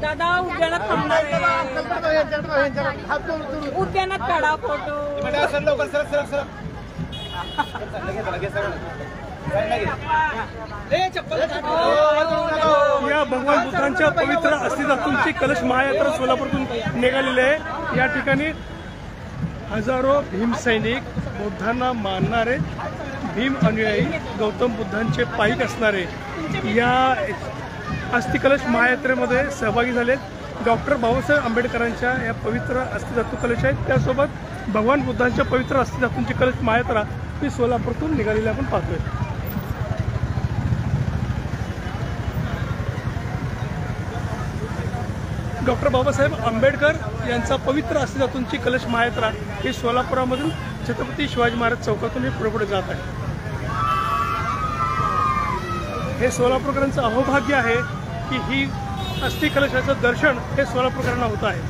दादा उद्यानात थांबणार उद्यानात काढा फोटो या भगवान बुद्धांच्या पवित्र अस्थिधातूंची कलश महायात्रा सोलापूरतून निघालेली आहे। या ठिकाणी हजारो भीमसैनिक, बुद्धांना मानणारे भीम अनुयायी, गौतम बुद्धांचे पाईक असणारे या अस्थिकलश महायात्रेमध्ये सहभागी झालेत। डॉक्टर बाबासाहेब आंबेडकरांच्या या पवित्र अस्थिधातू कलश आहेत, त्यासोबत भगवान बुद्धांच्या पवित्र अस्थिधातूंची कलश महायात्रा ही सोलापूरतून निघालेली आपण पाहतोय। डॉक्टर बाबासाहेब आंबेडकर यांचा पवित्र अस्थिधातूंची कलश महायात्रा ही सोलापुरामधून छत्रपती शिवाजी महाराज चौकातून पुढे जात आहे। हे सोलापूरकरांचं अहोभाग्य आहे की ही अस्थि कलशाचं दर्शन हे सोलापूरकरांना होत आहे।